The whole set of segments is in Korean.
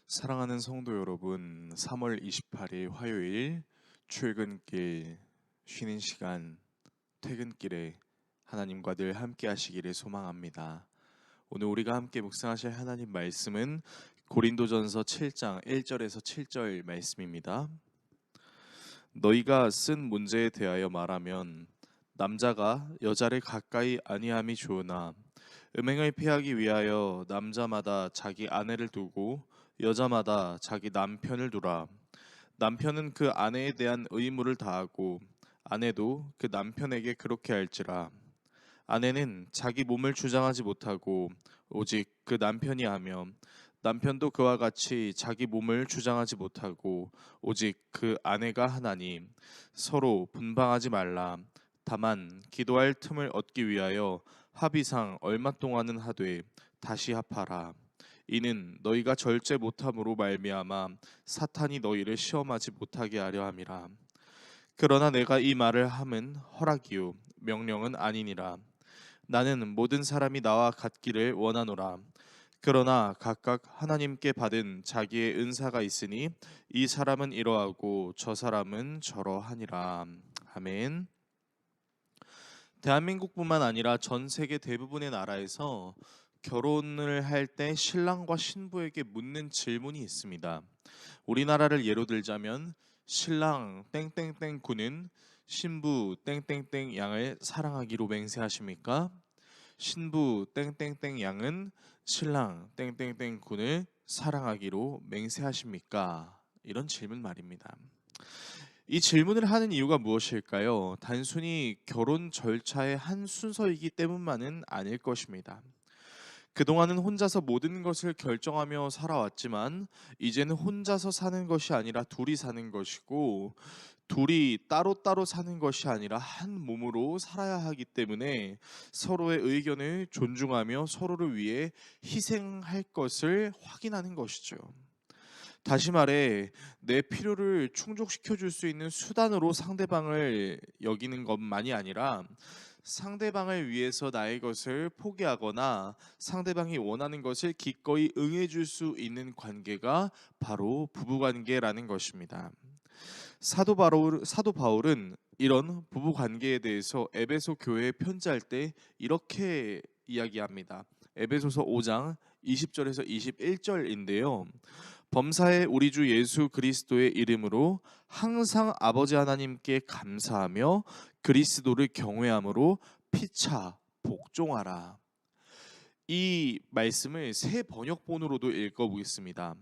사랑하는 성도 여러분, 3월 28일 화요일 출근길, 쉬는 시간, 퇴근길에 하나님과 늘 함께 하시기를 소망합니다. 오늘 우리가 함께 묵상하실 하나님 말씀은 고린도전서 7장 1절에서 7절 말씀입니다. 너희가 쓴 문제에 대하여 말하면 남자가 여자를 가까이 아니함이 좋으나 음행을 피하기 위하여 남자마다 자기 아내를 두고 여자마다 자기 남편을 두라. 남편은 그 아내에 대한 의무를 다하고 아내도 그 남편에게 그렇게 할지라. 아내는 자기 몸을 주장하지 못하고 오직 그 남편이 하며 남편도 그와 같이 자기 몸을 주장하지 못하고 오직 그 아내가 하나니 서로 분방하지 말라. 다만 기도할 틈을 얻기 위하여 합의상 얼마 동안은 하되 다시 합하라. 이는 너희가 절제 못함으로 말미암아 사탄이 너희를 시험하지 못하게 하려 함이라. 그러나 내가 이 말을 함은 허락이요 명령은 아니니라. 나는 모든 사람이 나와 같기를 원하노라. 그러나 각각 하나님께 받은 자기의 은사가 있으니 이 사람은 이러하고 저 사람은 저러하니라. 아멘. 대한민국뿐만 아니라 전 세계 대부분의 나라에서 결혼을 할 때 신랑과 신부에게 묻는 질문이 있습니다. 우리나라를 예로 들자면 신랑 땡땡땡 군은 신부 땡땡땡 양을 사랑하기로 맹세하십니까? 신부 땡땡땡 양은 신랑 땡땡땡 군을 사랑하기로 맹세하십니까? 이런 질문 말입니다. 이 질문을 하는 이유가 무엇일까요? 단순히 결혼 절차의 한 순서이기 때문만은 아닐 것입니다. 그동안은 혼자서 모든 것을 결정하며 살아왔지만 이제는 혼자서 사는 것이 아니라 둘이 사는 것이고 둘이 따로따로 사는 것이 아니라 한 몸으로 살아야 하기 때문에 서로의 의견을 존중하며 서로를 위해 희생할 것을 확인하는 것이죠. 다시 말해 내 필요를 충족시켜 줄 수 있는 수단으로 상대방을 여기는 것만이 아니라 상대방을 위해서 나의 것을 포기하거나 상대방이 원하는 것을 기꺼이 응해 줄 수 있는 관계가 바로 부부관계라는 것입니다. 사도 바울은 이런 부부 관계에 대해서 에베소 교회에 편지할 때 이렇게 이야기합니다. 에베소서 5장 20절에서 21절인데요. 범사에 우리 주 예수 그리스도의 이름으로 항상 아버지 하나님께 감사하며 그리스도를 경외함으로 피차 복종하라. 이 말씀을 새 번역본으로도 읽어보겠습니다.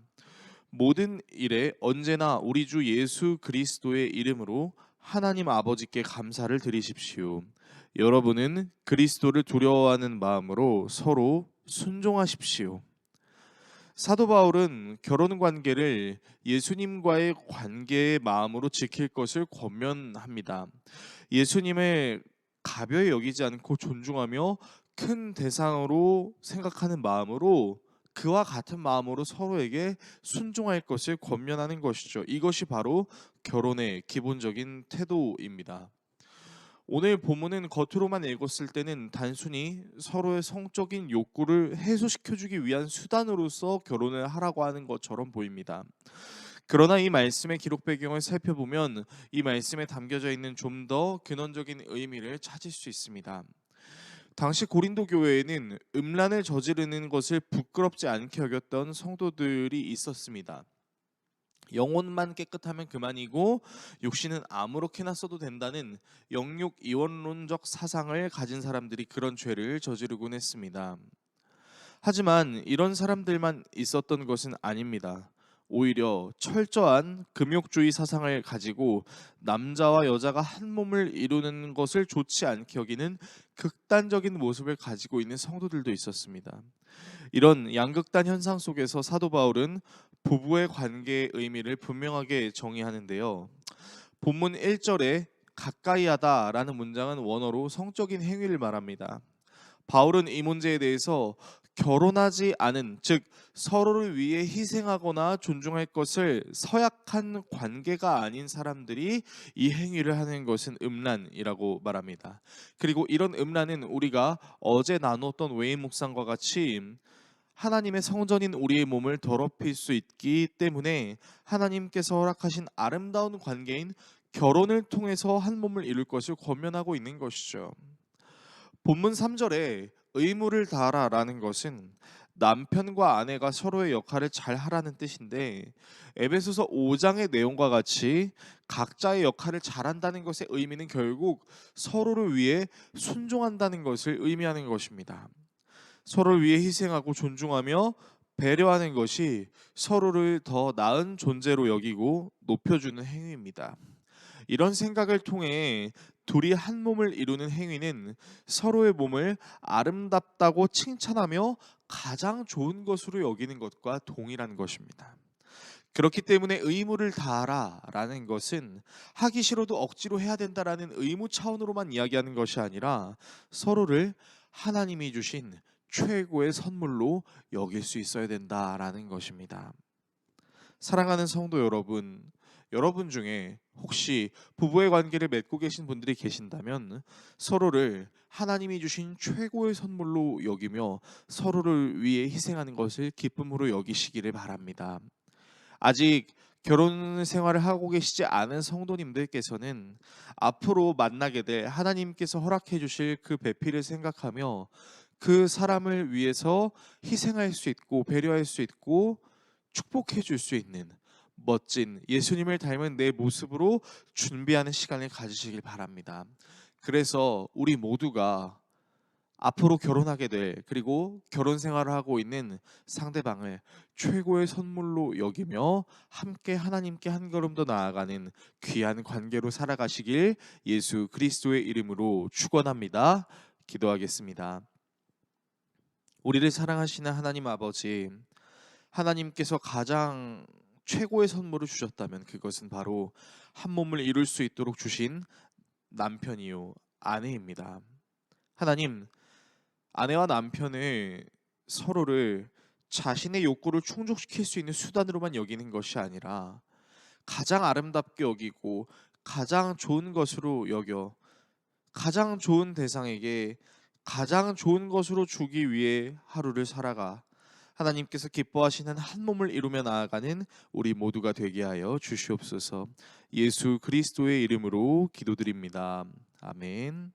모든 일에 언제나 우리 주 예수 그리스도의 이름으로 하나님 아버지께 감사를 드리십시오. 여러분은 그리스도를 두려워하는 마음으로 서로 순종하십시오. 사도 바울은 결혼 관계를 예수님과의 관계의 마음으로 지킬 것을 권면합니다. 예수님을 가벼이 여기지 않고 존중하며 큰 대상으로 생각하는 마음으로 그와 같은 마음으로 서로에게 순종할 것을 권면하는 것이죠. 이것이 바로 결혼의 기본적인 태도입니다. 오늘 본문은 겉으로만 읽었을 때는 단순히 서로의 성적인 욕구를 해소시켜주기 위한 수단으로서 결혼을 하라고 하는 것처럼 보입니다. 그러나 이 말씀의 기록 배경을 살펴보면 이 말씀에 담겨져 있는 좀 더 근원적인 의미를 찾을 수 있습니다. 당시 고린도 교회에는 음란을 저지르는 것을 부끄럽지 않게 여겼던 성도들이 있었습니다. 영혼만 깨끗하면 그만이고 육신은 아무렇게나 써도 된다는 영육 이원론적 사상을 가진 사람들이 그런 죄를 저지르곤 했습니다. 하지만 이런 사람들만 있었던 것은 아닙니다. 오히려 철저한 금욕주의 사상을 가지고 남자와 여자가 한 몸을 이루는 것을 좋지 않게 여기는 극단적인 모습을 가지고 있는 성도들도 있었습니다. 이런 양극단 현상 속에서 사도 바울은 부부의 관계의 의미를 분명하게 정의하는데요. 본문 1절에 가까이 하다라는 문장은 원어로 성적인 행위를 말합니다. 바울은 이 문제에 대해서 결혼하지 않은, 즉 서로를 위해 희생하거나 존중할 것을 서약한 관계가 아닌 사람들이 이 행위를 하는 것은 음란이라고 말합니다. 그리고 이런 음란은 우리가 어제 나누었던 외인 묵상과 같이 하나님의 성전인 우리의 몸을 더럽힐 수 있기 때문에 하나님께서 허락하신 아름다운 관계인 결혼을 통해서 한 몸을 이룰 것을 권면하고 있는 것이죠. 본문 3절에 의무를 다하라라는 것은 남편과 아내가 서로의 역할을 잘 하라는 뜻인데, 에베소서 5장의 내용과 같이 각자의 역할을 잘한다는 것의 의미는 결국 서로를 위해 순종한다는 것을 의미하는 것입니다. 서로를 위해 희생하고 존중하며 배려하는 것이 서로를 더 나은 존재로 여기고 높여주는 행위입니다. 이런 생각을 통해 둘이 한 몸을 이루는 행위는 서로의 몸을 아름답다고 칭찬하며 가장 좋은 것으로 여기는 것과 동일한 것입니다. 그렇기 때문에 의무를 다하라라는 것은 하기 싫어도 억지로 해야 된다라는 의무 차원으로만 이야기하는 것이 아니라 서로를 하나님이 주신 최고의 선물로 여길 수 있어야 된다라는 것입니다. 사랑하는 성도 여러분, 여러분 중에 혹시 부부의 관계를 맺고 계신 분들이 계신다면 서로를 하나님이 주신 최고의 선물로 여기며 서로를 위해 희생하는 것을 기쁨으로 여기시기를 바랍니다. 아직 결혼 생활을 하고 계시지 않은 성도님들께서는 앞으로 만나게 될 하나님께서 허락해 주실 그 배필을 생각하며 그 사람을 위해서 희생할 수 있고 배려할 수 있고 축복해 줄 수 있는 멋진 예수님을 닮은 내 모습으로 준비하는 시간을 가지시길 바랍니다. 그래서 우리 모두가 앞으로 결혼하게 될, 그리고 결혼 생활을 하고 있는 상대방을 최고의 선물로 여기며 함께 하나님께 한 걸음 더 나아가는 귀한 관계로 살아가시길 예수 그리스도의 이름으로 축원합니다. 기도하겠습니다. 우리를 사랑하시는 하나님 아버지, 하나님께서 가장 최고의 선물을 주셨다면 그것은 바로 한 몸을 이룰 수 있도록 주신 남편이요 아내입니다. 하나님, 아내와 남편을 서로를 자신의 욕구를 충족시킬 수 있는 수단으로만 여기는 것이 아니라 가장 아름답게 여기고 가장 좋은 것으로 여겨 가장 좋은 대상에게 가장 좋은 것으로 주기 위해 하루를 살아가 하나님께서 기뻐하시는 한 몸을 이루며 나아가는 우리 모두가 되게 하여 주시옵소서. 예수 그리스도의 이름으로 기도드립니다. 아멘.